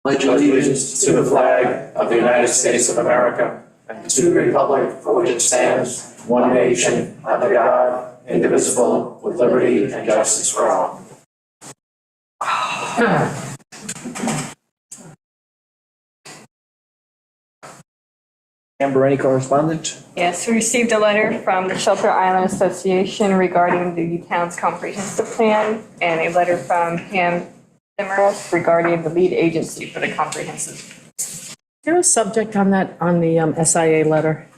pledge allegiance to the flag of the United States of America and to the republic for which it stands, one nation, under God, indivisible, with liberty and justice for all. Amber, any correspondence? Yes, we received a letter from the Shelter Island Association regarding the town's comprehensive plan, and a letter from Pam Demarest regarding the lead agency for the comprehensive. Is there a subject on that, on the SIA letter?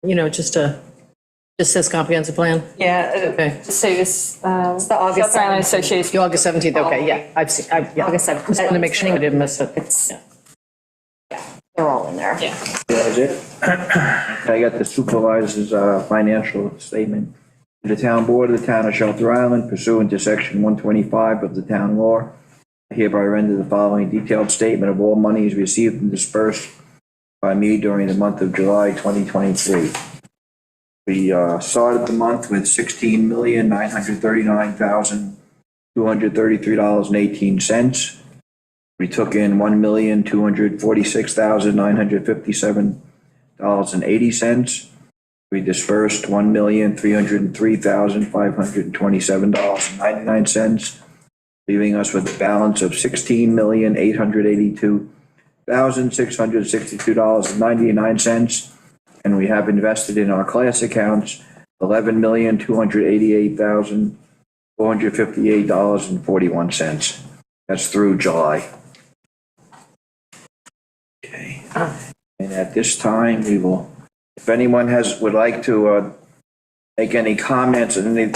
You know, just says comprehensive plan? Yeah, Okay. just say this, It's the August Shelter Island 17th. Association. The August 17th, okay, yeah, I've seen, yeah. August 17th. Just wanted to make sure I didn't miss it. They're all in there. Yeah. That is it? I got the supervisor's financial statement. The town board of the town of Shelter Island, pursuant to section 125 of the town law, I hereby render the following detailed statement of all monies received and dispersed by me during the month of July 2023. We started the month with $16,939,233.18. We took in $1,246,957.80. We dispersed $1,303,527.99, leaving us with a balance of $16,882,662.99. And we have invested in our class accounts $11,288,458.41. That's through July. Okay. And at this time, we will, if anyone would like to make any comments on any of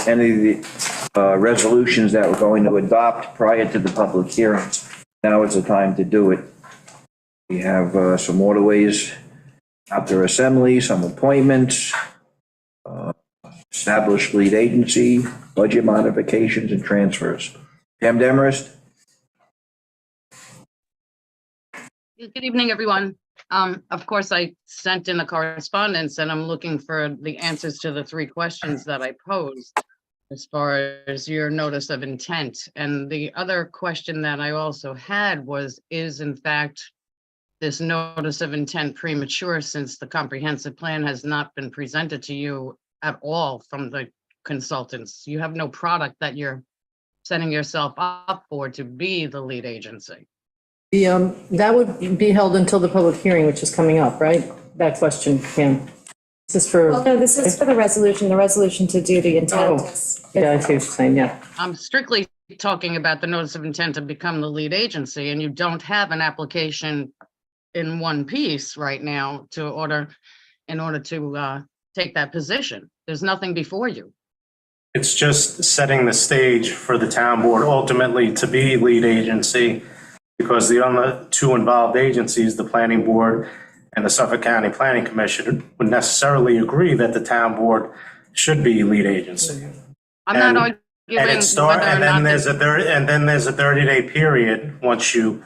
the resolutions that we're going to adopt prior to the public hearings, now is the time to do it. We have some waterways outdoor assembly, some appointments, established lead agency, budget modifications, and transfers. Pam Demarest? Good evening, everyone. Of course, I sent in a correspondence and I'm looking for the answers to the three questions that I posed as far as your notice of intent. And the other question that I also had was, is in fact this notice of intent premature, since the comprehensive plan has not been presented to you at all from the consultants? You have no product that you're setting yourself up for to be the lead agency. That would be held until the public hearing, which is coming up, right? That question, Pam. This is for, No, this is for the resolution to do the intent. Oh. yeah, I see what you're saying, yeah. I'm strictly talking about the notice of intent to become the lead agency, and you don't have an application in one piece right now in order to take that position. There's nothing before you. It's just setting the stage for the town board ultimately to be lead agency, because the other two involved agencies, the planning board and the Suffolk County Planning Commission, would necessarily agree that the town board should be lead agency. I'm not arguing And it start, whether or and then not there's a 30-day period once you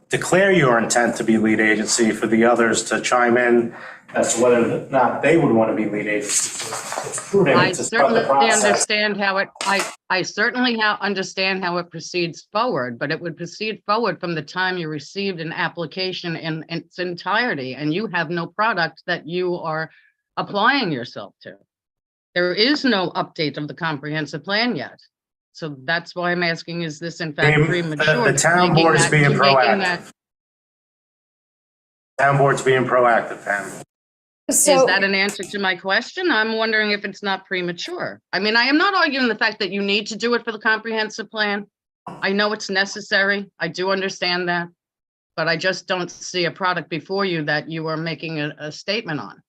declare your intent to be lead agency for the others to chime in as to whether or not they would want to be lead agency. It's prudent I to start the certainly process. understand how it, I certainly understand how it proceeds forward, but it would proceed forward from the time you received an application in its entirety, and you have no product that you are applying yourself to. There is no update of the comprehensive plan yet. So that's why I'm asking, is this in fact premature? The town board is being proactive. Town board's being proactive, Pam. Is So, that an answer to my question? I'm wondering if it's not premature. I mean, I am not arguing the fact that you need to do it for the comprehensive plan. I know it's necessary. I do understand that. But I just don't see a product before you that you are making a statement on.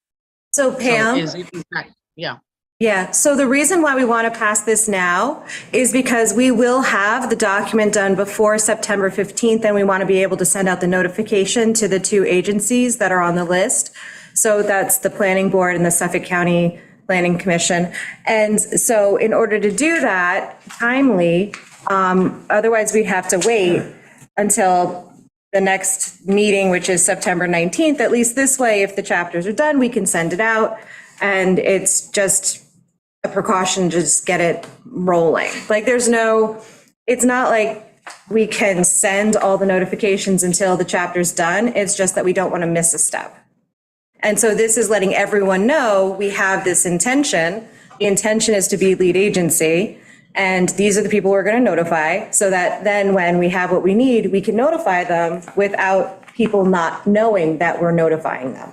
so So Pam, is it in fact- Yeah. yeah, so the reason why we want to pass this now is because we will have the document done before September 15th, and we want to be able to send out the notification to the two agencies that are on the list. So that's the Planning Board and the Suffolk County Planning Commission. And so in order to do that timely, otherwise we have to wait until the next meeting, which is September 19th. At least this way, if the chapters are done, we can send it out. And it's just a precaution to just get it rolling. Like there's no, it's not like we can send all the notifications until the chapter's done. It's just that we don't want to miss a step. And so this is letting everyone know we have this intention. The intention is to be lead agency, and these are the people we're going to notify, so that then when we have what we need, we can notify them without people not knowing that we're notifying them.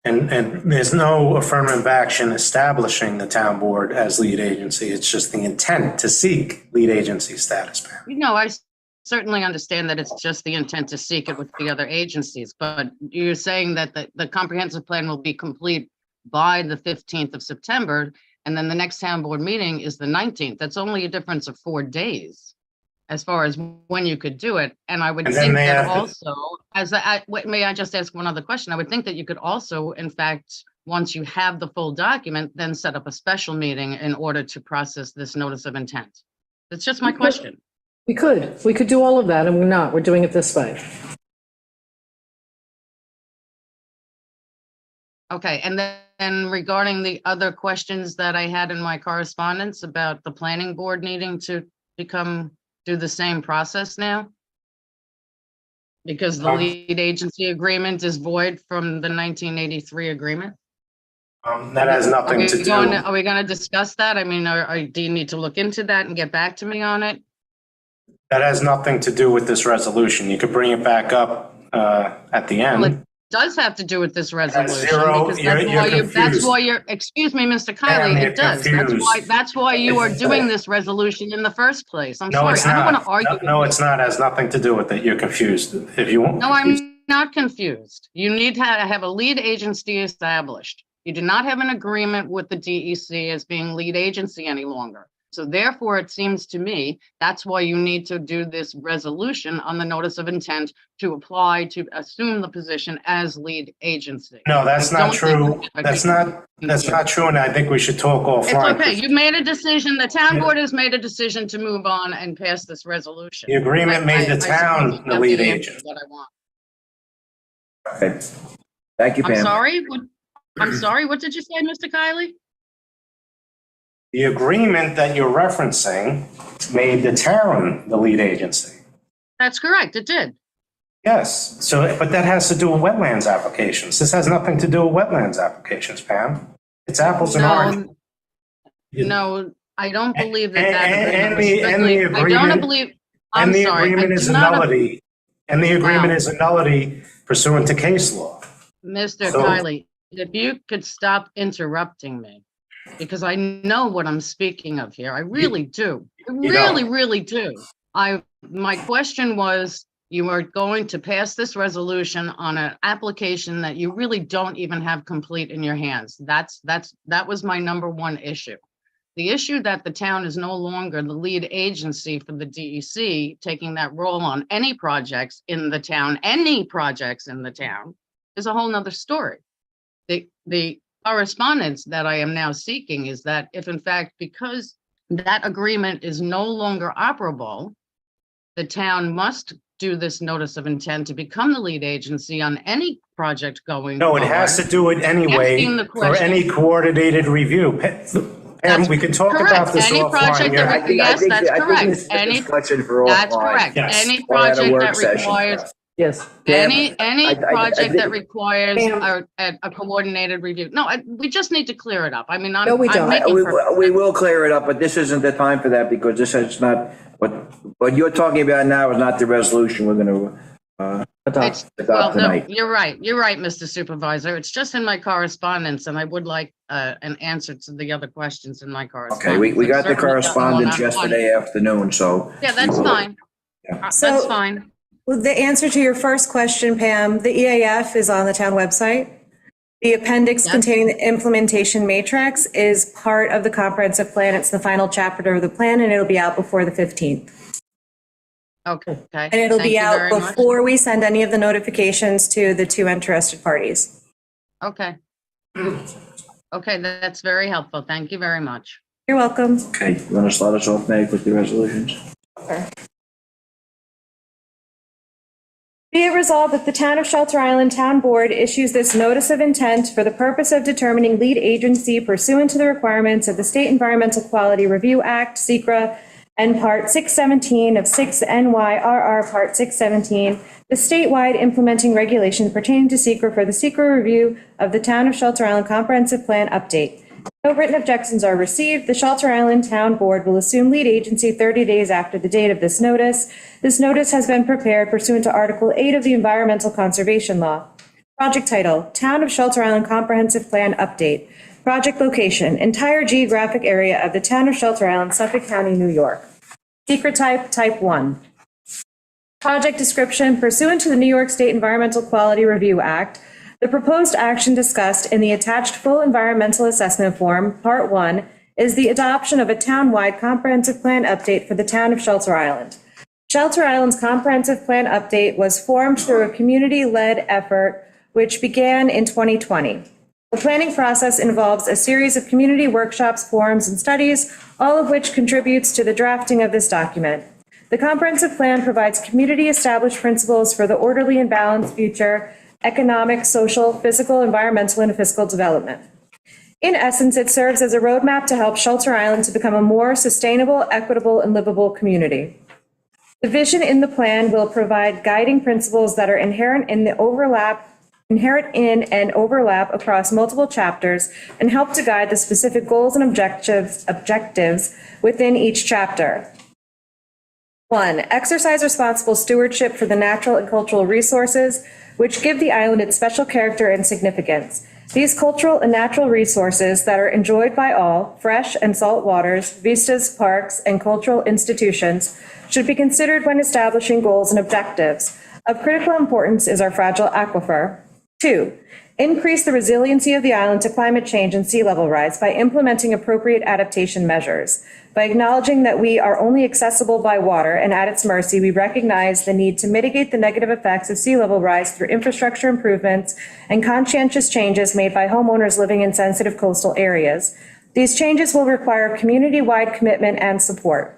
And there's no affirmative action establishing the town board as lead agency. It's just the intent to seek lead agency status, Pam. I certainly understand that it's just the intent to seek it with the other agencies, but you're saying that the comprehensive plan will be complete by the 15th of September, and then the next town board meeting is the 19th. That's only a difference of 4 days as far as when you could do it. And I would And then think they that have to- also, may I just ask one other question? I would think that you could also, in fact, once you have the full document, then set up a special meeting in order to process this notice of intent. That's just my question. We could do all of that, and we're not. We're doing it this way. Okay, and then regarding the other questions that I had in my correspondence about the planning board needing to do the same process now? Because the lead agency agreement is void from the 1983 agreement? That has nothing to do. Are we going to discuss that? I mean, do you need to look into that and get back to me on it? That has nothing to do with this resolution. You could bring it back up at the Well, it end. does have to do with this resolution. zero, Because you're that's why you're, excuse me, Mr. Kiley, Ma'am, you're it does. confused. That's why you are doing this resolution in the first place. I'm No, sorry, it's I don't want to not. argue. No, with it's not. It has nothing to do with it. You're confused. If you want. No, I'm not confused. You need to have a lead agency established. You do not have an agreement with the DEC as being lead agency any longer. So therefore, it seems to me, that's why you need to do this resolution on the notice of intent to apply to assume the position as lead agency. No, that's I not don't think true. we have a That's not true, and I think we should talk It's offline. okay. You made a decision. The town board has made a decision to move on and pass this resolution. The agreement made the I town suppose the that's lead answer agent. That I want. Okay. Thank you, I'm Pam. sorry. I'm sorry. What did you say, Mr. Kiley? The agreement that you're referencing made the town the lead agency. That's correct. It did. Yes, so, but that has to do with wetlands applications. This has nothing to do with wetlands applications, Pam. It's apples and oranges. No, I don't believe that that And agreement was the strictly, I don't agreement- believe, And I'm the sorry. agreement I is do a not- nullity. And the agreement Wow. is a nullity pursuant to case law. Mr. So- Kiley, if you could stop interrupting me, because I know what I'm speaking of here. I really do. I you really, don't. really do. My question was, you are going to pass this resolution on an application that you really don't even have complete in your hands. That was my number one issue. The issue that the town is no longer the lead agency for the DEC, taking that role on any projects in the town, is a whole nother story. The correspondence that I am now seeking is that if in fact, because that agreement is no longer operable, the town must do this notice of intent to become the lead agency on any project going No, it forward. has to do it anyway Asking the for question. any coordinated review. Pam, we can talk about correct. this Any project offline. that You're- Yes, that's correct. this is a Any- discussion for offline. That's correct. Yes. Any Or at a project work that session. requires, Yes. Pam, any I project think- that requires Pam- a coordinated review. No, we just need to clear it up. I mean, No, we don't. I'm making perfect We will clear it up, but this isn't the time for that because this is not, what you're talking about now is not the resolution we're going to Adopt. Well, no, tonight. you're right, Mr. Supervisor. It's just in my correspondence, and I would like an answer to the other questions in my correspondence. Okay, we got the I've certainly gotten one correspondence on- yesterday afternoon, so. Yeah, that's fine. So- That's fine. Well, the answer to your first question, Pam, the EAF is on the town website. The appendix Yes. containing the implementation matrix is part of the comprehensive plan. It's the final chapter of the plan, and it'll be out before the 15th. Okay. And it'll Thank be you out very much. before we send any of the notifications to the two interested parties. Okay. Okay, that's very helpful. Thank you very much. You're welcome. Okay, you want to start us off, Meg, with the resolutions? Be it resolved that the Town of Shelter Island Town Board issues this notice of intent for the purpose of determining lead agency pursuant to the requirements of the State Environmental Quality Review Act, SECRA, and Part 617 of 6 NYRR Part 617, the statewide implementing regulations pertaining to SECR for the SECR review of the Town of Shelter Island Comprehensive Plan update. No written objections are received. The Shelter Island Town Board will assume lead agency 30 days after the date of this notice. This notice has been prepared pursuant to Article 8 of the Environmental Conservation Law. Project title, Town of Shelter Island Comprehensive Plan Update. Project location, entire geographic area of the Town of Shelter Island, Suffolk County, New York. Secret type, type 1. Project description, pursuant to the New York State Environmental Quality Review Act, the proposed action discussed in the attached full environmental assessment form, Part 1, is the adoption of a town-wide comprehensive plan update for the Town of Shelter Island. Shelter Island's comprehensive plan update was formed through a community-led effort which began in 2020. The planning process involves a series of community workshops, forums, and studies, all of which contributes to the drafting of this document. The comprehensive plan provides community-established principles for the orderly and balanced future economic, social, physical, environmental, and fiscal development. In essence, it serves as a roadmap to help Shelter Island to become a more sustainable, equitable, and livable community. The vision in the plan will provide guiding principles that are inherent in and overlap across multiple chapters and help to guide the specific goals and objectives within each chapter. 1. Exercise responsible stewardship for the natural and cultural resources, which give the island its special character and significance. These cultural and natural resources that are enjoyed by all, fresh and salt waters, vistas, parks, and cultural institutions, should be considered when establishing goals and objectives. Of critical importance is our fragile aquifer. 2. Increase the resiliency of the island to climate change and sea level rise by implementing appropriate adaptation measures. By acknowledging that we are only accessible by water and at its mercy, we recognize the need to mitigate the negative effects of sea level rise through infrastructure improvements and conscientious changes made by homeowners living in sensitive coastal areas. These changes will require community-wide commitment and support.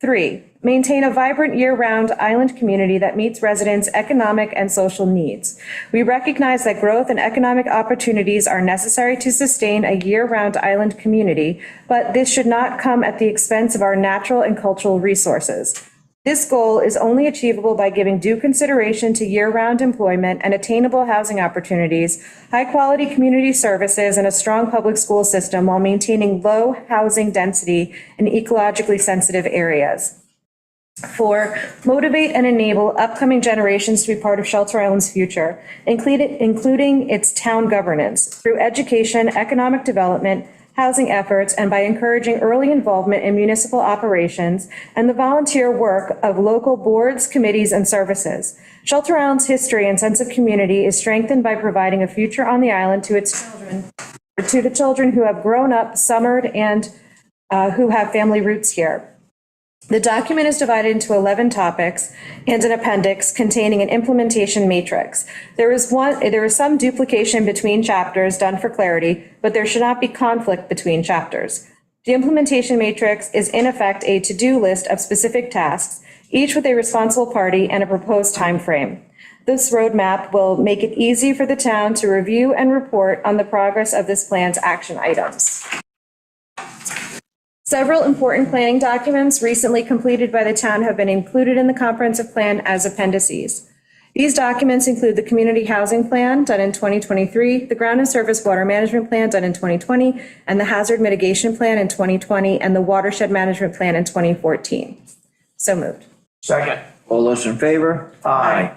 3. Maintain a vibrant year-round island community that meets residents' economic and social needs. We recognize that growth and economic opportunities are necessary to sustain a year-round island community, but this should not come at the expense of our natural and cultural resources. This goal is only achievable by giving due consideration to year-round employment and attainable housing opportunities, high-quality community services, and a strong public school system while maintaining low housing density in ecologically sensitive areas. 4. Motivate and enable upcoming generations to be part of Shelter Island's future, including its town governance, through education, economic development, housing efforts, and by encouraging early involvement in municipal operations and the volunteer work of local boards, committees, and services. Shelter Island's history and sense of community is strengthened by providing a future on the island to its children, to the children who have grown up, summered, and who have family roots here. The document is divided into 11 topics and an appendix containing an implementation matrix. There is some duplication between chapters done for clarity, but there should not be conflict between chapters. The implementation matrix is in effect a to-do list of specific tasks, each with a responsible party and a proposed time frame. This roadmap will make it easy for the town to review and report on the progress of this plan's action items. Several important planning documents recently completed by the town have been included in the comprehensive plan as appendices. These documents include the Community Housing Plan done in 2023, the Ground and Surface Water Management Plan done in 2020, and the Hazard Mitigation Plan in 2020, and the Watershed Management Plan in 2014. So moved. Second. All those in favor? Aye.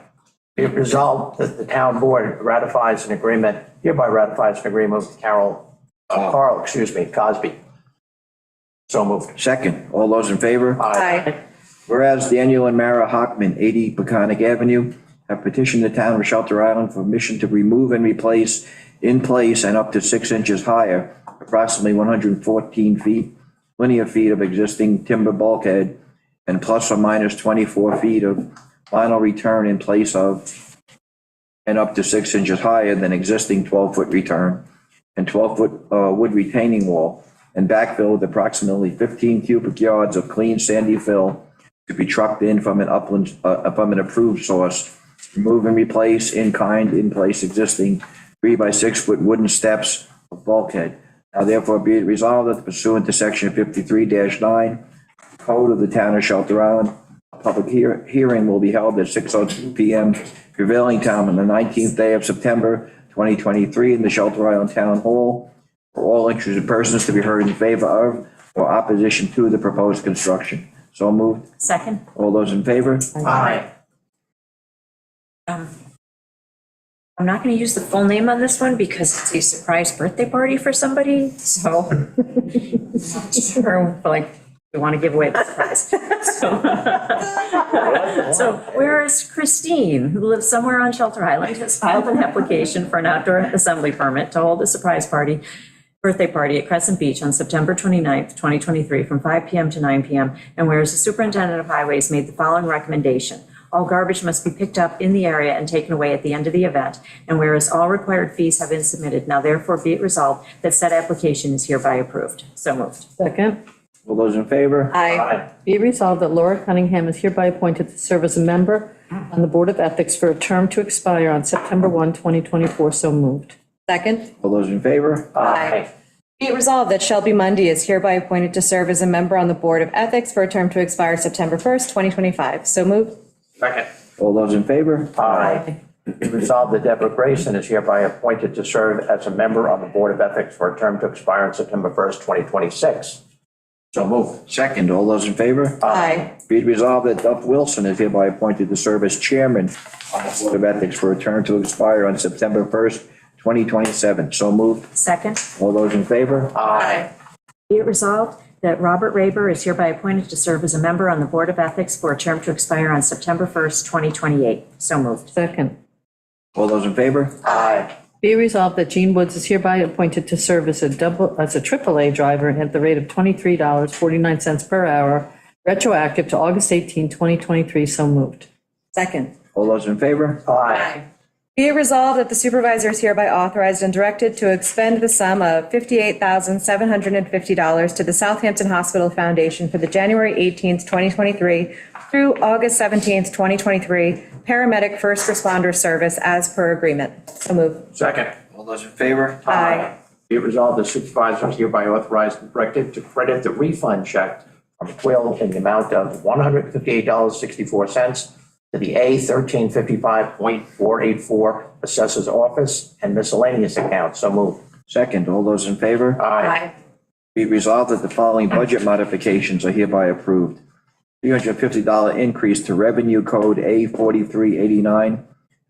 Be it resolved that the town board hereby ratifies an agreement with Carl Cosby. So moved. Second. All those in favor? Aye. Whereas Daniel and Mara Hockman, 80 Peconic Avenue, have petitioned the town of Shelter Island for permission to remove and replace in place and up to 6 inches higher, approximately 114 feet, linear feet of existing timber bulkhead, and plus or minus 24 feet of vinyl return in place of and up to 6 inches higher than existing 12-foot return and 12-foot wood retaining wall, and backfill with approximately 15 cubic yards of clean sandy fill to be trucked in from an approved source. Remove and replace in place existing 3 by 6 foot wooden steps of bulkhead. Now therefore be it resolved that pursuant to section 53-9 Code of the Town of Shelter Island. A public hearing will be held at 6:02 PM prevailing time on the 19th day of September 2023 in the Shelter Island Town Hall for all interested persons to be heard in favor of or opposition to the proposed construction. So moved. Second. All those in favor? Aye. I'm not going to use the full name on this one because it's a surprise birthday party for somebody, so. Sure, like, we want to give away the surprise. So whereas Christine, who lives somewhere on Shelter Island, has filed an application for an outdoor assembly permit to hold a surprise party, birthday party at Crescent Beach on September 29th, 2023, from 5 PM to 9 PM. And whereas the superintendent of highways made the following recommendation: all garbage must be picked up in the area and taken away at the end of the event. And whereas all required fees have been submitted, now therefore be it resolved that said application is hereby approved. So moved. Second. All those in favor? Aye. Be it resolved that Laura Cunningham is hereby appointed to serve as a member on the Board of Ethics for a term to expire on September 1, 2024. So moved. Second. All those in favor? Aye. Be it resolved that Shelby Mundy is hereby appointed to serve as a member on the Board of Ethics for a term to expire September 1st, 2025. So moved. Second. All those in favor? Aye. Be resolved that Deborah Grayson is hereby appointed to serve as a member on the Board of Ethics for a term to expire on September 1st, 2026. So moved. Second, all those in favor? Aye. Be it resolved that Duff Wilson is hereby appointed to serve as chairman on the Board of Ethics for a term to expire on September 1st, 2027. So moved. Second. All those in favor? Aye. Be it resolved that Robert Raber is hereby appointed to serve as a member on the Board of Ethics for a term to expire on September 1st, 2028. So moved. Second. All those in favor? Aye. Be resolved that Gene Woods is hereby appointed to serve as a AAA driver at the rate of $23.49 per hour, retroactive to August 18, 2023. So moved. Second. All those in favor? Aye. Be it resolved that the supervisor is hereby authorized and directed to expend the sum of $58,750 to the Southampton Hospital Foundation for the January 18th, 2023 through August 17th, 2023 paramedic first responder service as per agreement. So moved. Second. All those in favor? Aye. Be it resolved, the supervisor is hereby authorized and directed to credit the refund check from Quill in the amount of $158.64 to the A1355.484 Assessor's Office and miscellaneous account. So moved. Second, all those in favor? Aye. Be resolved that the following budget modifications are hereby approved. $350 increase to Revenue Code A4389,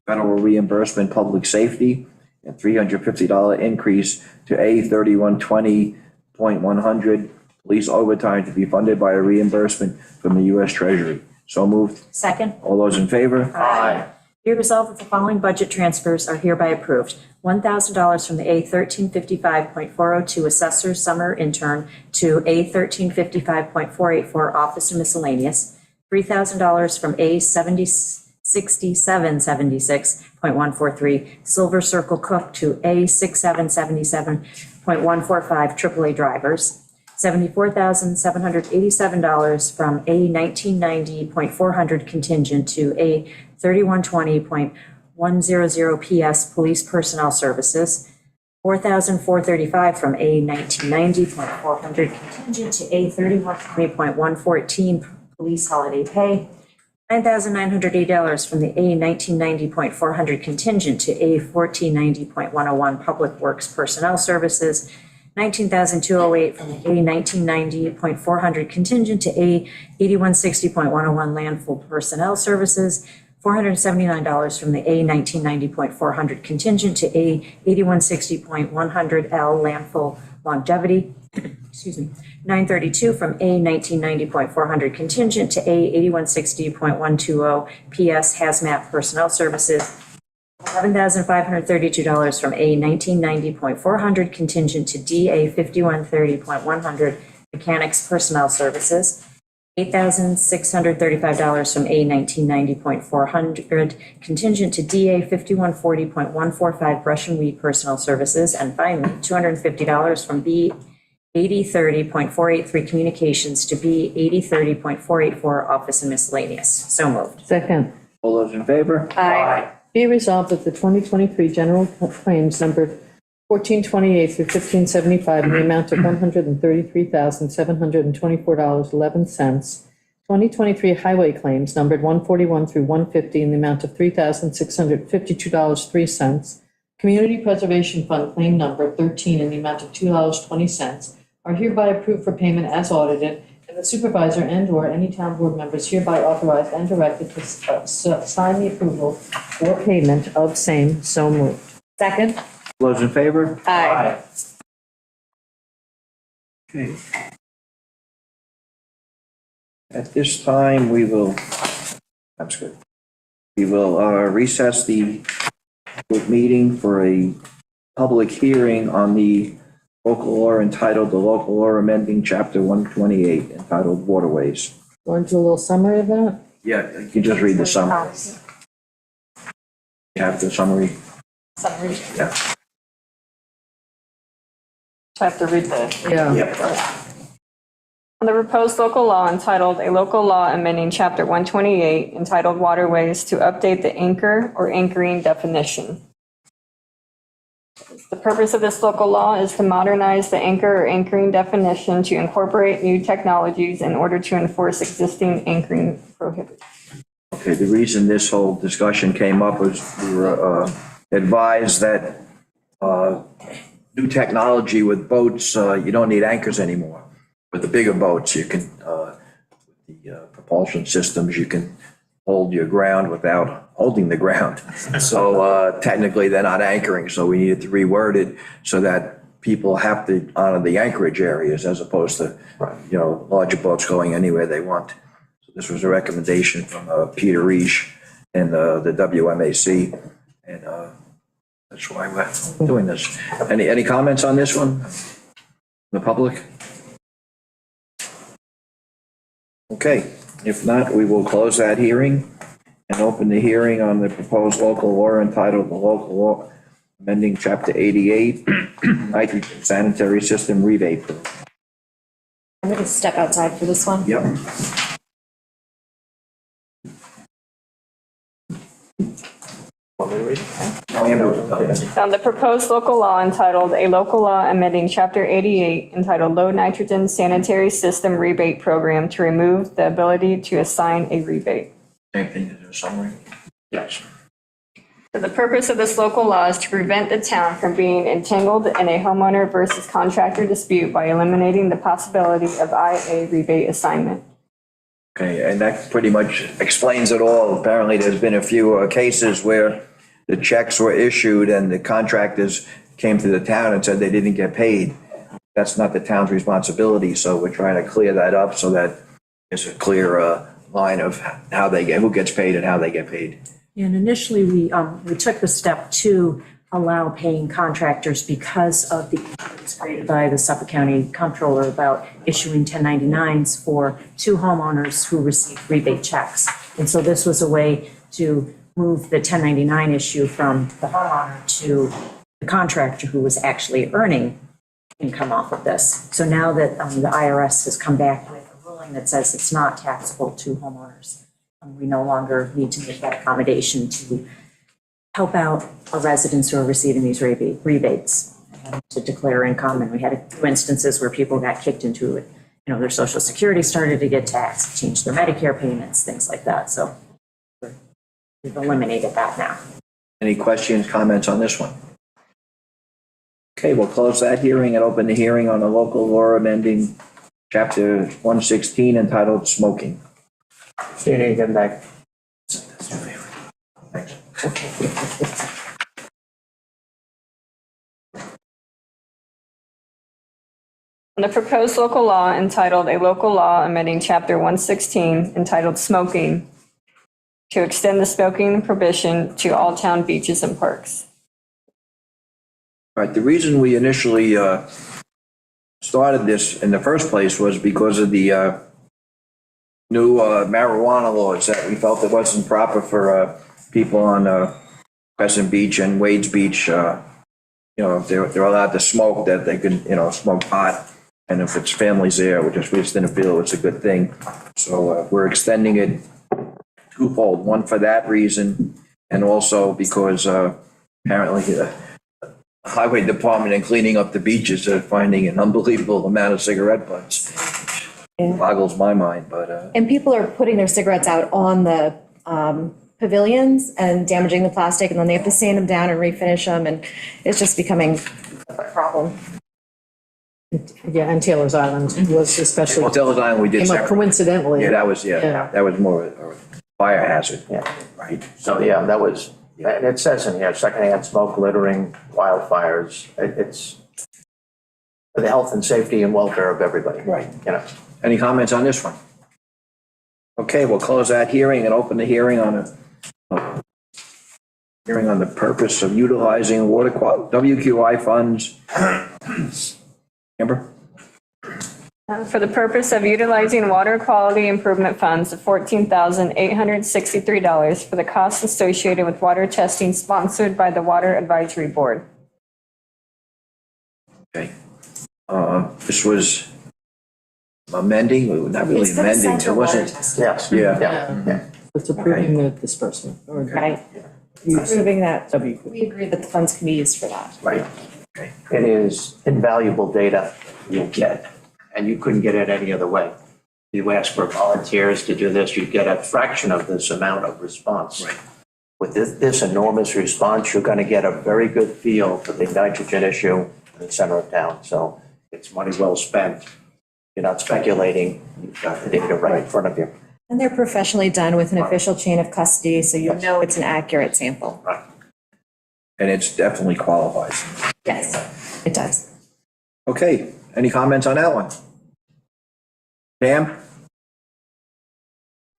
Federal Reimbursement Public Safety, and $350 increase to A3120.100, Police Overtime to be funded by a reimbursement from the U.S. Treasury. So moved. Second. All those in favor? Aye. Be it resolved that the following budget transfers are hereby approved. $1,000 from the A1355.402 Assessor Summer Intern to A1355.484 Office and Miscellaneous. $3,000 from A6776.143 Silver Circle Cook to A6777.145 AAA Drivers. $74,787 from A1990.400 contingent to A3120.100 PS Police Personnel Services. $4,435 from A1990.400 contingent to A3120.114 Police Holiday Pay. $9,980 from the A1990.400 contingent to A1490.101 Public Works Personnel Services. $19,208 from the A1990.400 contingent to A8160.101 Landfill Personnel Services. $479 from the A1990.400 contingent to A8160.100L Landfill Longevity. Excuse me. $932 from A1990.400 contingent to A8160.120 PS Hazmat Personnel Services. $11,532 from A1990.400 contingent to DA 5130.100 Mechanics Personnel Services. $8,635 from A1990.400 contingent to DA 5140.145 Brush and Weed Personnel Services. And finally, $250 from B 8030.483 Communications to B 8030.484 Office and Miscellaneous. So moved. Second. All those in favor? Aye. Be resolved that the 2023 general claims numbered 1428 through 1575 in the amount of $133,724.11. 2023 highway claims numbered 141 through 150 in the amount of $3,652.03. Community Preservation Fund claim number 13 in the amount of $2.20 are hereby approved for payment as audited, and the supervisor and/or any town board members hereby authorized and directed to sign the approval or payment of same. So moved. Second? Those in favor? Aye. Okay. At this time, we will, that's good. We will recess the meeting for a public hearing on the local law entitled, the local law amending chapter 128 entitled Waterways. Want to do a little summary of that? Yeah, you can just read the summary. You have the summary? Summary. Yeah. I have to read the. Yeah. Yeah. On the proposed local law entitled, a local law amending chapter 128 entitled Waterways to update the anchor or anchoring definition. The purpose of this local law is to modernize the anchor or anchoring definition to incorporate new technologies in order to enforce existing anchoring prohibitions. Okay, the reason this whole discussion came up was we were advised that new technology with boats, you don't need anchors anymore. With the bigger boats, you can, the propulsion systems, you can hold your ground without holding the ground. So technically, they're not anchoring, so we needed to reword it so that people have to honor the anchorage areas as opposed to, larger boats going anywhere they want. So this was a recommendation from Peter Reish and the WMAC, and that's why we're doing this. Any comments on this one? The public? Okay, if not, we will close that hearing and open the hearing on the proposed local law entitled the local law amending chapter 88, nitrogen sanitary system rebate. I'm going to step outside for this one. Yep. Want me to read it? Oh, yeah, no, okay. On the proposed local law entitled, a local law amending chapter 88 entitled Low Nitrogen Sanitary System Rebate Program to remove the ability to assign a rebate. Same thing as a summary? Yes. So the purpose of this local law is to prevent the town from being entangled in a homeowner versus contractor dispute by eliminating the possibility of IA rebate assignment. Okay, and that pretty much explains it all. Apparently, there's been a few cases where the checks were issued and the contractors came to the town and said they didn't get paid. That's not the town's responsibility, so we're trying to clear that up so that there's a clear line of how they get, who gets paid and how they get paid. And initially, we took the step to allow paying contractors because of the issues created by the Suffolk County Comptroller about issuing 1099s for two homeowners who received rebate checks. And so this was a way to move the 1099 issue from the homeowner to the contractor who was actually earning income off of this. So now that the IRS has come back with a ruling that says it's not taxable to homeowners, we no longer need to make that accommodation to help out our residents who are receiving these rebates to declare income. And we had a few instances where people got kicked into it. Their Social Security started to get taxed, changed their Medicare payments, things like that. So we've eliminated that now. Any questions, comments on this one? Okay, we'll close that hearing and open the hearing on the local law amending chapter 116 entitled smoking. See you again back. Thanks. On the proposed local law entitled, a local law amending chapter 116 entitled Smoking to extend the smoking prohibition to all town beaches and parks. All right, the reason we initially started this in the first place was because of the new marijuana laws that we felt it wasn't proper for people on Crescent Beach and Wade's Beach, if they're allowed to smoke, that they could, smoke pot. And if it's families there, we just didn't feel it was a good thing. So we're extending it twofold, one for that reason, and also because apparently highway department and cleaning up the beaches and finding an unbelievable amount of cigarette butts. Boggles my mind, but, And people are putting their cigarettes out on the pavilions and damaging the plastic, and then they have to sand them down and refinish them, and it's just becoming a problem. Yeah, and Taylor's Island was especially, Hotel Island, we did came up separate. coincidentally. Yeah, that was, Yeah. that was more of a fire hazard. Yeah. Right. So, yeah, that was, and it says in here, secondhand smoke, littering, wildfires. It's for the health and safety and welfare of everybody. Right. You know. Any comments on this one? Okay, we'll close that hearing and open the hearing on the purpose of utilizing WQI funds. Amber? For the purpose of utilizing water quality improvement funds of $14,863 for the costs associated with water testing sponsored by the Water Advisory Board. Okay. This was amending, not really It's for the amending, center it water wasn't, testing. Yes. Yeah. Yeah. It's approving the disbursement. or Right. use Proving that, W. we agree that the funds can be used for that. Right. It is invaluable data you get, and you couldn't get it any other way. You ask for volunteers to do this, you get a fraction of this amount of response. Right. With this enormous response, you're going to get a very good feel for the nitrogen issue in the center of town. So it's money well spent. You're not speculating, you've got the data right in front of you. And they're professionally done with an official chain of custody, so you Yes. know it's an accurate sample. Right. and it's definitely qualifies. Yes, it does. Okay, any comments on that one? Pam?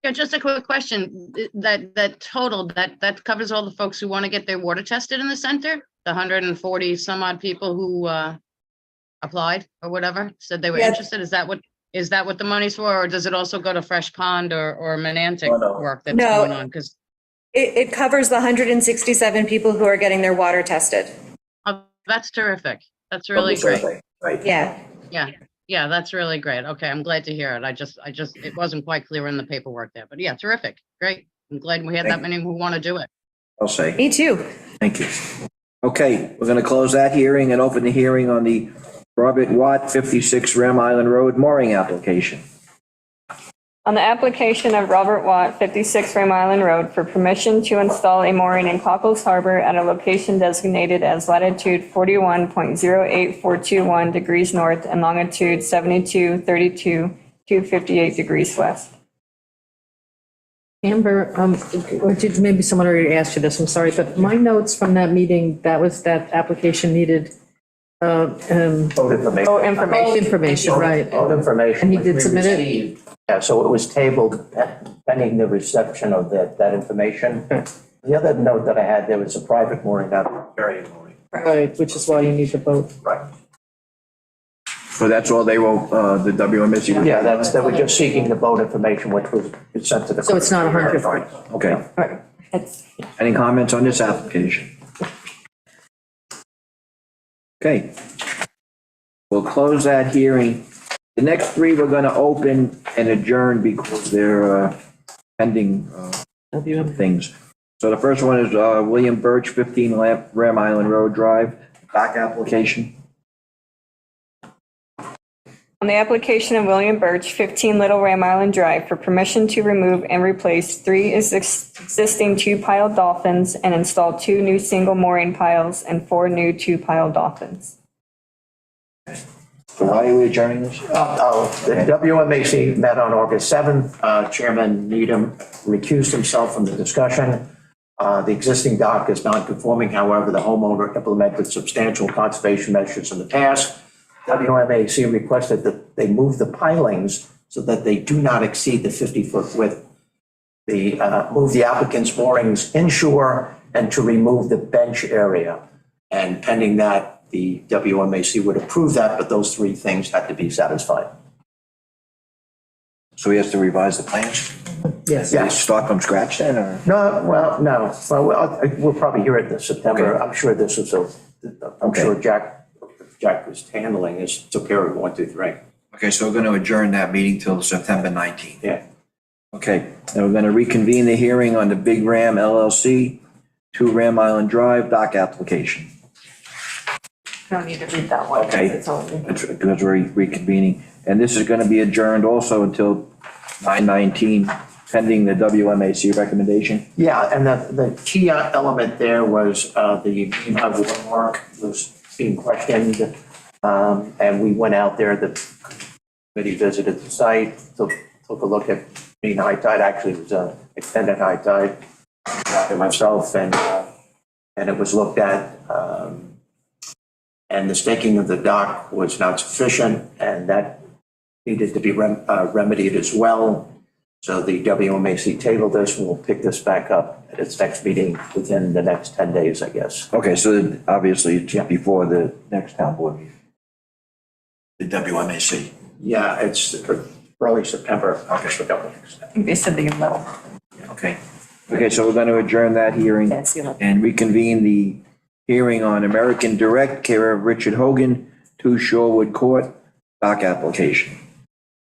Yeah, just a quick question. That total, that covers all the folks who want to get their water tested in the center? The 140 some odd people who applied or whatever, said they were Yeah. interested? Is that what the money's for? Or does it also go to Fresh Pond or Menantic Oh, no. work that's No. going on? Because It covers the 167 people who are getting their water tested. that's terrific. That's really great. Right. Yeah. Yeah, that's really great. Okay, I'm glad to hear it. It wasn't quite clear in the paperwork there, but yeah, terrific. Great. I'm glad we had that many who want to do it. I'll say, Me too. thank you. Okay, we're gonna close that hearing and open the hearing on the Robert Watt, 56 Ram Island Road mooring application. On the application of Robert Watt, 56 Ram Island Road, for permission to install a mooring in Cockles Harbor at a location designated as latitude 41.08421 degrees north and longitude 72.32 degrees west. Amber, or did maybe someone already asked you this, I'm sorry, but my notes from that meeting, that application needed Vote information. Oh, information. information, right? Vote information. And he which did we submit it? received. Yeah, so it was tabled pending the reception of that information. The other note that I had, there was a private mooring, not a ferry mooring. Right, which is why you need to vote. Right. So that's all they wrote, the WMSC? Yeah, they were just seeking the vote information, which was sent to the. So it's not 100. Okay, Right. It's any comments on this application? Okay. We'll close that hearing. The next three we're gonna open and adjourn because they're pending WM. things. So the first one is William Birch, 15 Ram Island Road Drive, back application. on the application of William Birch, 15 Little Ram Island Drive, for permission to remove and replace 3 existing 2-pile dolphins and install 2 new single mooring piles and 4 new 2-pile dolphins. So why are we adjourning this? The WMAC met on August 7th. Chairman Needham recused himself from the discussion. The existing dock is non-conforming. However, the homeowner implemented substantial conservation measures in the past. WMAC requested that they move the pilings so that they do not exceed the 50-foot width. They move the applicant's moorings inshore and to remove the bench area. And pending that, the WMAC would approve that, but those 3 things had to be satisfied. So he has to revise the plans? Yes. Did he start from scratch then, or? No, well, we'll probably hear it this September. Okay. I'm sure this was I'm Okay. sure Jack was handling this, took care of 1, 2, 3. Okay, so we're going to adjourn that meeting till September 19th. Yeah. Okay, and we're going to reconvene the hearing on the Big Ram LLC, 2 Ram Island Drive dock application. Don't need to read that one. Okay. It's only. Because we're reconvening. And this is going to be adjourned also until 9/19, pending the WMAC recommendation. Yeah, and the key element there was the watermark was being questioned. And we went out there, the committee visited the site, took a look at mean high tide, actually it was an extended high tide, myself, and it was looked at. And the staking of the dock was not sufficient, and that needed to be remedied as well. So the WMAC tabled this, and we'll pick this back up at its next meeting within the next 10 days, I guess. Okay, so obviously it's before the next town board meeting. The WMAC. Yeah, it's early September. August. I think they said the 11th. Okay. Okay, so we're going to adjourn that hearing Yes, you have. and reconvene the hearing on American Direct, care of Richard Hogan, 2 Shorewood Court, dock application.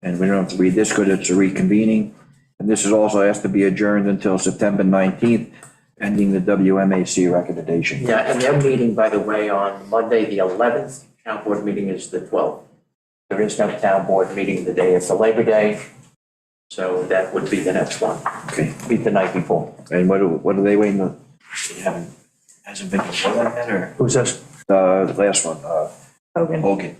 And we don't have to read this because it's a reconvening. And this is also has to be adjourned until September 19th, pending the WMAC recommendation. Yeah, and their meeting, by the way, on Monday, the 11th, town board meeting is the 12th. There is no town board meeting the day after Labor Day, so that would be the next one. Okay. Meet the night before. And what are they waiting to, hasn't been before that yet, or? Who's this? The last one, Hogan. Hogan.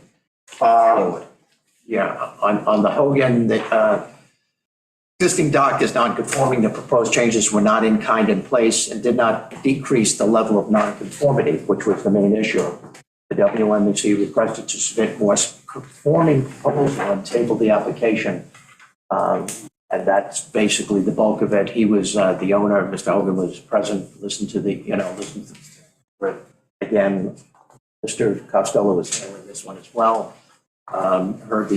Yeah, on the Hogan, the existing dock is non-conforming. The proposed changes were not in kind in place and did not decrease the level of non-conformity, which was the main issue. The WMAC requested to submit more conforming proposal and table the application. And that's basically the bulk of it. He was the owner, Mr. Hogan was present, listened to again, Mr. Costello was handling this one as well. Heard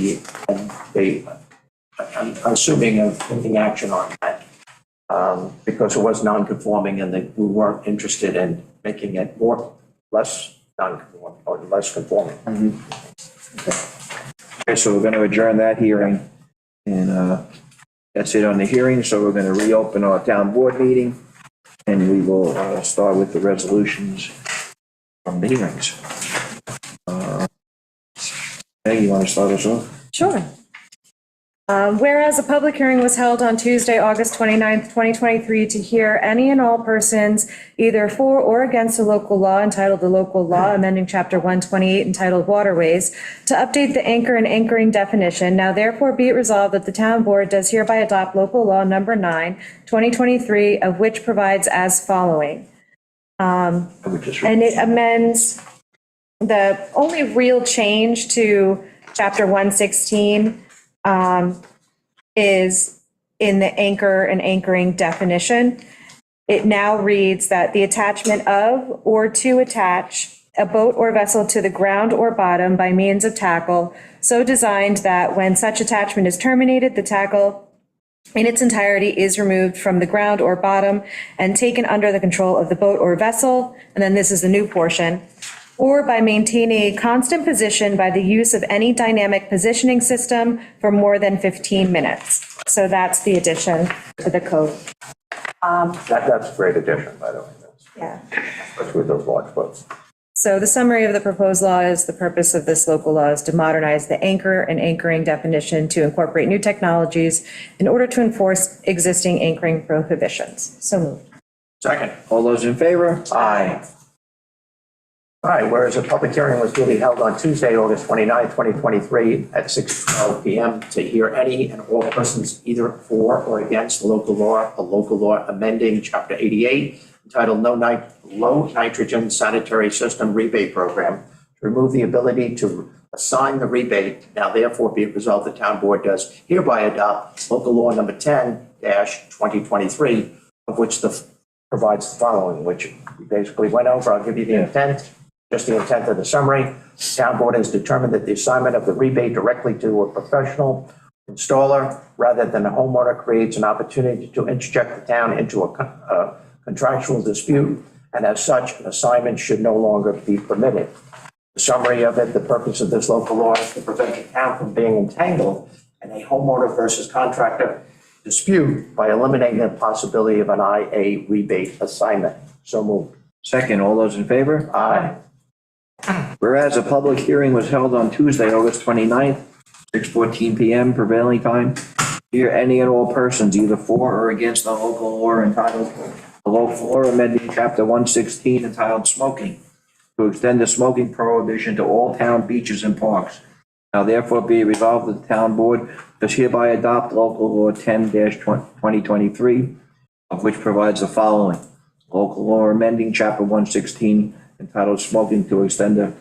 I'm assuming of taking action on that because it was non-conforming and we weren't interested in making it less non-conforming or less conforming. Okay, so we're going to adjourn that hearing, and that's it on the hearing. So we're going to reopen our town board meeting, and we will start with the resolutions from the hearings. Hey, you want to start us off? Sure. Whereas a public hearing was held on Tuesday, August 29th, 2023, to hear any and all persons either for or against a local law entitled the Local Law Amending Chapter 128 entitled Waterways to update the anchor and anchoring definition. Now therefore be it resolved that the town board does hereby adopt local law number 9, 2023, of which provides as following. And it amends, the only real change to Chapter 116 is in the anchor and anchoring definition. It now reads that the attachment of or to attach a boat or vessel to the ground or bottom by means of tackle, so designed that when such attachment is terminated, the tackle in its entirety is removed from the ground or bottom and taken under the control of the boat or vessel. And then this is the new portion. Or by maintaining a constant position by the use of any dynamic positioning system for more than 15 minutes. So that's the addition to the code. That's a great addition, by the way. Yeah. Especially with those large boats. So the summary of the proposed law is the purpose of this local law is to modernize the anchor and anchoring definition to incorporate new technologies in order to enforce existing anchoring prohibitions. So moved. Second. All those in favor? Aye. All right, whereas a public hearing was duly held on Tuesday, August 29, 2023, at 6:12 p.m. to hear any and all persons either for or against the local law amending Chapter 88, entitled Low Nitrogen Sanitary System Rebate Program, to remove the ability to assign the rebate. Now therefore be it resolved, the town board does hereby adopt local law number 10-2023, of which provides the following, which we basically went over. I'll give you the intent. Just the intent of the summary. The town board has determined that the assignment of the rebate directly to a professional installer rather than a homeowner creates an opportunity to interject the town into a contractual dispute, and as such, an assignment should no longer be permitted. The summary of it, the purpose of this local law is to prevent the town from being entangled in a homeowner versus contractor dispute by eliminating the possibility of an IA rebate assignment. So moved. Second, all those in favor? Aye. Whereas a public hearing was held on Tuesday, August 29th, 6:14 PM prevailing time, hear any and all persons either for or against the local law entitled, the local law amending chapter 116 entitled smoking, to extend the smoking prohibition to all town beaches and parks. Now therefore be it resolved that the town board does hereby adopt local law 10-2023, of which provides the following. Local law amending chapter 116 entitled smoking, to extend the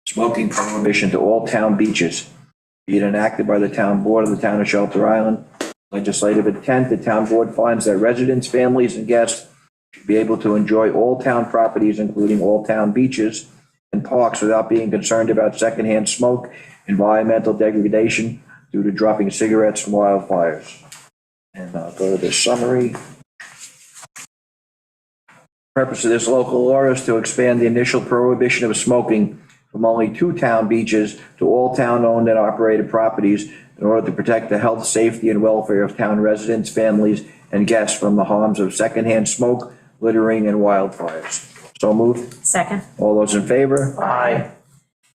smoking prohibition to all town beaches. Be it enacted by the town board of the town of Shelter Island. Legislative intent, the town board finds that residents, families, and guests should be able to enjoy all town properties, including all town beaches and parks, without being concerned about secondhand smoke, environmental degradation due to dropping cigarettes and wildfires. And I'll go to the summary. Purpose of this local law is to expand the initial prohibition of smoking from only 2 town beaches to all town-owned and operated properties in order to protect the health, safety, and welfare of town residents, families, and guests from the harms of secondhand smoke, littering, and wildfires. So moved. Second. All those in favor? Aye.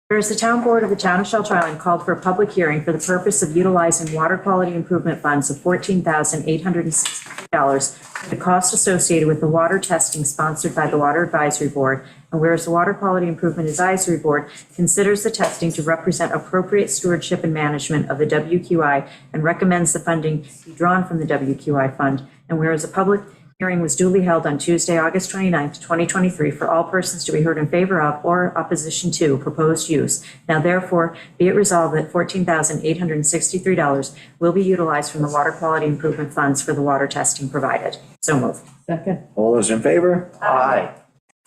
Whereas the town board of the town of Shelter Island called for a public hearing for the purpose of utilizing water quality improvement funds of $14,860 for the cost associated with the water testing sponsored by the Water Advisory Board, and whereas the Water Quality Improvement Advisory Board considers the testing to represent appropriate stewardship and management of the WQI and recommends the funding be drawn from the WQI fund, and whereas a public hearing was duly held on Tuesday, August 29th, 2023, for all persons to be heard in favor of or opposition to proposed use. Now therefore, be it resolved that $14,863 will be utilized from the water quality improvement funds for the water testing provided. So moved. Second. All those in favor? Aye.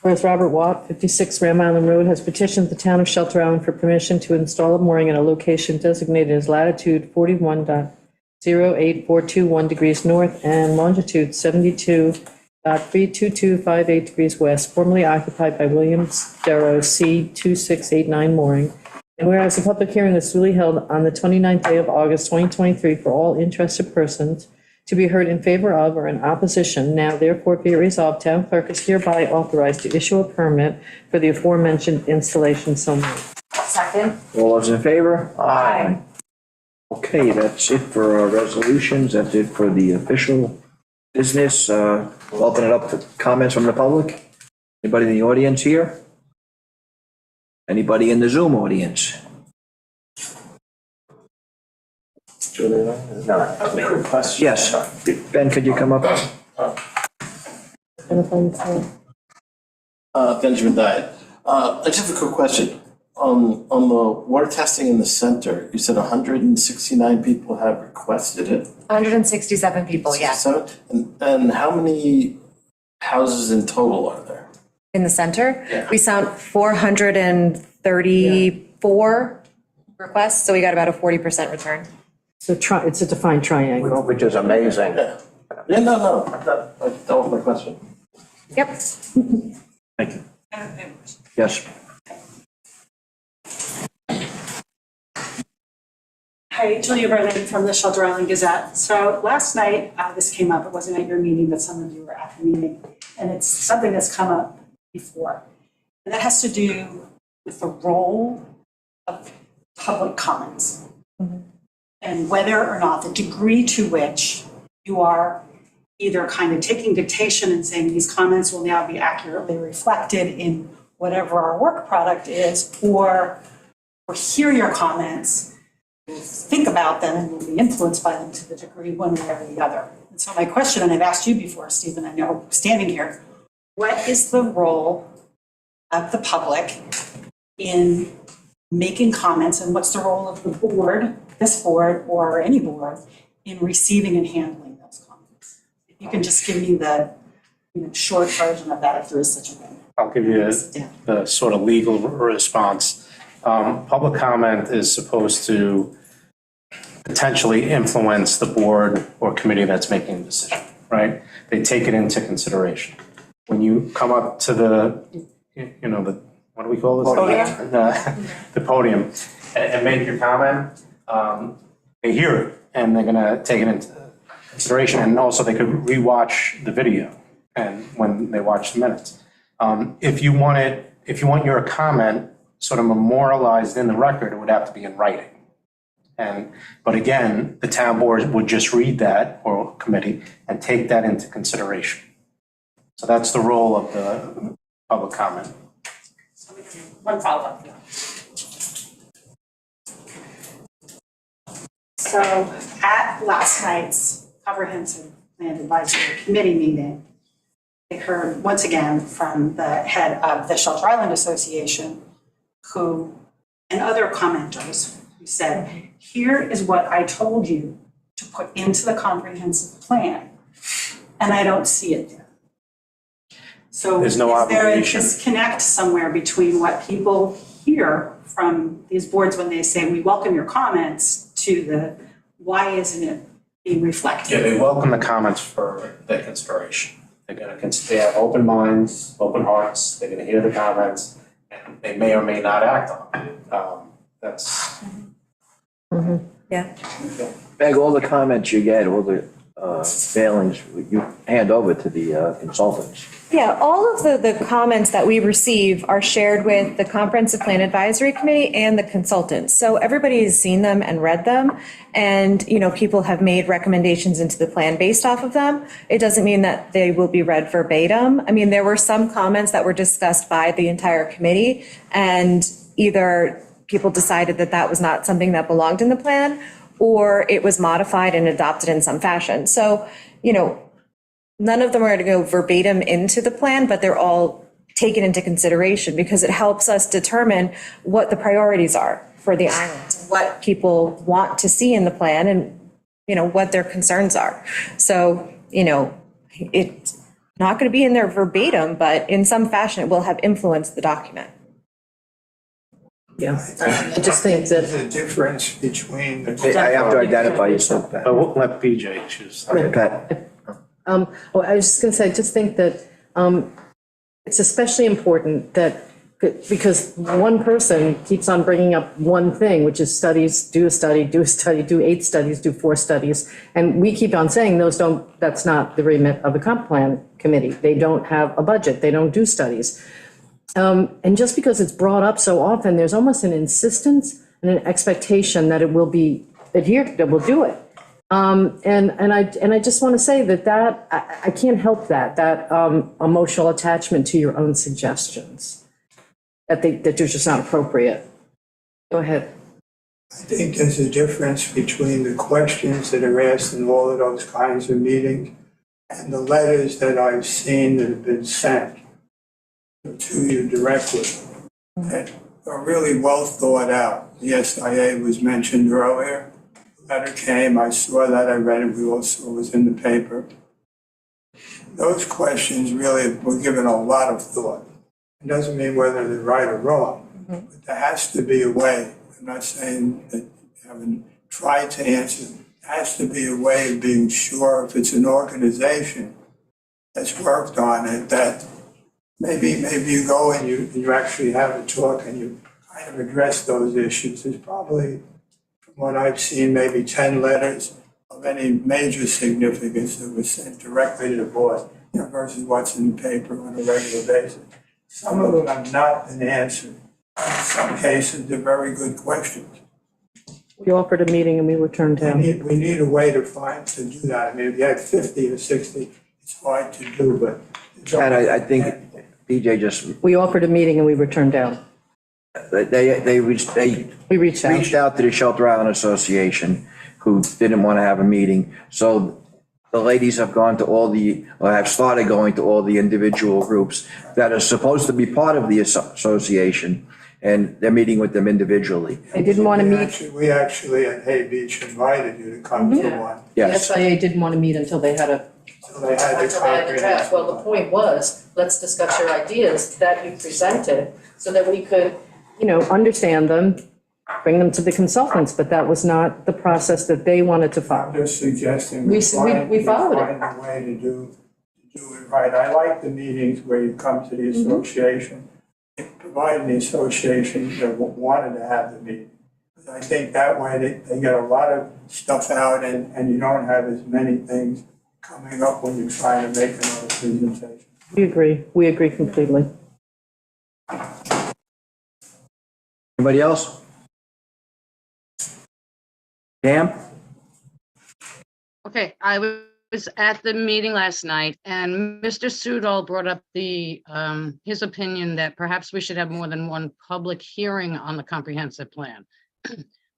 Whereas Robert Watt, 56 Ram Island Road, has petitioned the town of Shelter Island for permission to install a mooring in a location designated as latitude 41.08421 degrees north and longitude 72.32258 degrees west, formerly occupied by Williams Darrow C2689 mooring. And whereas the public hearing was duly held on the 29th day of August 2023 for all interested persons to be heard in favor of or in opposition, now therefore be it resolved, town clerk is hereby authorized to issue a permit for the aforementioned installation. So moved. Second. All those in favor? Aye. Okay, that's it for our resolutions. That's it for the official business. We'll open it up to comments from the public. Anybody in the audience here? Anybody in the Zoom audience? Quick question. Yes. Ben, could you come up? Benjamin Diet. I just have a quick question. On the water testing in the center, you said 169 people have requested it? 167 people, yeah. And how many houses in total are there? In the center? Yeah. We found 434 requests, so we got about a 40% return. It's a defined triangle. Which is amazing. Yeah, no, that was my question. Yep. Thank you. Yes. Hi, Julia Berlin from the Shelter Island Gazette. So last night, this came up. It wasn't at your meeting, but some of you were at the meeting. And it's something that's come up before. And that has to do with the role of public comments. And whether or not the degree to which you are either kind of taking dictation and saying these comments will now be accurately reflected in whatever our work product is, or hear your comments, think about them, and will be influenced by them to the degree one way or the other. And so my question, and I've asked you before, Stephen, I know standing here, what is the role of the public in making comments, and what's the role of the board, this board or any board, in receiving and handling those comments? If you can just give me the short version of that, if there is such a thing. I'll give you the sort of legal response. Public comment is supposed to potentially influence the board or committee that's making the decision, right? They take it into consideration. When you come up to the what do we call this? Podium. The podium and make your comment, they hear it and they're gonna take it into consideration, and also they could rewatch the video and when they watch the minutes. If you want your comment sort of memorialized in the record, it would have to be in writing. But again, the town board would just read that, or committee, and take that into consideration. So that's the role of the public comment. One follow-up. So at last night's comprehensive plan advisory committee meeting, I heard once again from the head of the Shelter Island Association, and other commenters who said, here is what I told you to put into the comprehensive plan, and I don't see it there. So There's no is there a obligation. disconnect somewhere between what people hear from these boards when they say, we welcome your comments, to the, why isn't it being reflected? Yeah, They welcome the comments for their consideration. They're gonna, they have open minds, open hearts, they're gonna hear the comments, and they may or may not act on it. That's. Yeah. Meg, all the comments you get, all the failings, you hand over to the consultants. Yeah, all of the comments that we receive are shared with the Comprehensive Plan Advisory Committee and the consultants. So everybody has seen them and read them, and, you know, people have made recommendations into the plan based off of them. It doesn't mean that they will be read verbatim. I mean, there were some comments that were discussed by the entire committee, and either people decided that that was not something that belonged in the plan, or it was modified and adopted in some fashion. So, you know, none of them are going to go verbatim into the plan, but they're all taken into consideration because it helps us determine what the priorities are for the island, what people want to see in the plan, and, you know, what their concerns are. So, you know, it's not going to be in there verbatim, but in some fashion, it will have influenced the document. Yeah, I just think that, There's a difference between the. I have to identify yourself, Pat. But we'll let PJ choose. Okay, Pat. well, I was just going to say, I just think that it's especially important that, because one person keeps on bringing up one thing, which is studies, do a study, do 8 studies, do 4 studies. And we keep on saying that's not the remit of the comp plan committee. They don't have a budget, they don't do studies. And just because it's brought up so often, there's almost an insistence and an expectation that it will be adhered, that we'll do it. And I just want to say that I can't help that emotional attachment to your own suggestions, that they're just not appropriate. Go ahead. I think there's a difference between the questions that are asked in all of those kinds of meetings and the letters that I've seen that have been sent to you directly that are really well thought out. The SIA was mentioned earlier. The letter came, I saw that, I read it, we all saw it was in the paper. Those questions really were given a lot of thought. It doesn't mean whether they're right or wrong, but there has to be a way. I'm not saying that you haven't tried to answer. There has to be a way of being sure if it's an organization that's worked on it, that maybe you go and you actually have a talk and you kind of address those issues. There's probably, from what I've seen, maybe 10 letters of any major significance that were sent directly to the board, versus what's in the paper on a regular basis. Some of them have not been answered. In some cases, they're very good questions. We offered a meeting and we were turned down. We need a way to do that. I mean, if you had 50 or 60, it's hard to do, but. Pat, I think BJ just, We offered a meeting and we were turned down. they reached We reached out. out to the Shelter Island Association, who didn't want to have a meeting. So the ladies have gone to have started going to all the individual groups that are supposed to be part of the association, and they're meeting with them individually. They didn't want to meet. We actually at Hay Beach invited you to come to one. The Yes. SIA didn't want to meet until they had a. So they had the Until they had the draft. Well, the point was, let's discuss your ideas that you presented so that we could, understand them, bring them to the consultants, but that was not the process that they wanted to follow. Just suggesting. We followed it. Find a way to do it right. I like the meetings where you come to the association, providing the association that wanted to have the meeting. I think that way they get a lot of stuff out and you don't have as many things coming up when you're trying to make another presentation. We agree completely. Anybody else? Pam? Okay, I was at the meeting last night and Mr. Sudol brought up his opinion that perhaps we should have more than one public hearing on the comprehensive plan.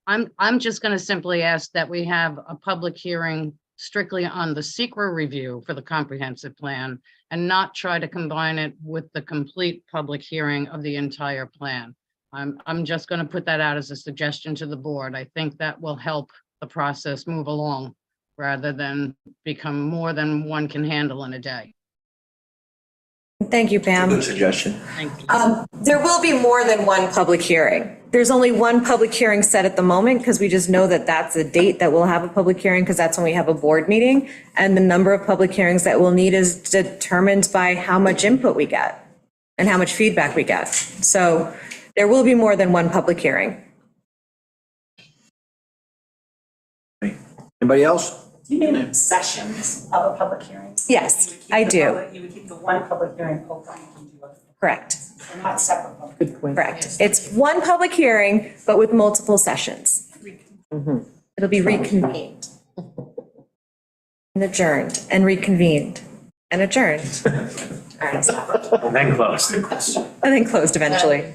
I'm just going to simply ask that we have a public hearing strictly on the SEQR review for the comprehensive plan and not try to combine it with the complete public hearing of the entire plan. I'm just going to put that out as a suggestion to the board. I think that will help the process move along rather than become more than one can handle in a day. Thank you, Pam. Good suggestion. Thank you. There will be more than one public hearing. There's only one public hearing set at the moment because we just know that that's a date that we'll have a public hearing because that's when we have a board meeting. And the number of public hearings that we'll need is determined by how much input we get and how much feedback we get. So there will be more than one public hearing. Anybody else? Do you mean sessions of a public hearing? Yes, I do. You would keep the one public hearing open and do a, Correct. or not separate public. Good point. Correct. It's one public hearing, but with multiple sessions. It'll be reconvened. And adjourned, and reconvened, and adjourned. All right, stop. And then close. And then closed eventually.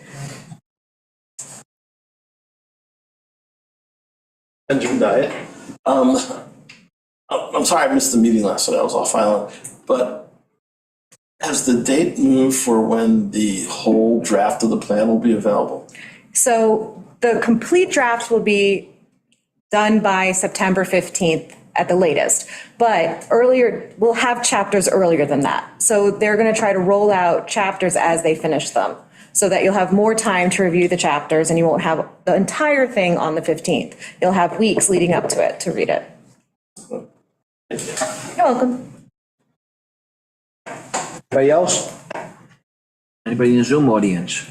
Benjamin Diet. I'm sorry I missed the meeting last night, I was off island, but has the date moved for when the whole draft of the plan will be available? So the complete draft will be done by September 15th at the latest. But earlier, we'll have chapters earlier than that. So they're going to try to roll out chapters as they finish them, so that you'll have more time to review the chapters and you won't have the entire thing on the 15th. You'll have weeks leading up to it to read it. You're welcome. Anybody else? Anybody in the Zoom audience?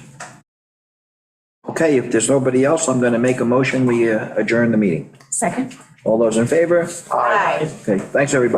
Okay, if there's nobody else, I'm going to make a motion, we adjourn the meeting. Second? All those in favor? Aye. Okay, thanks, everybody.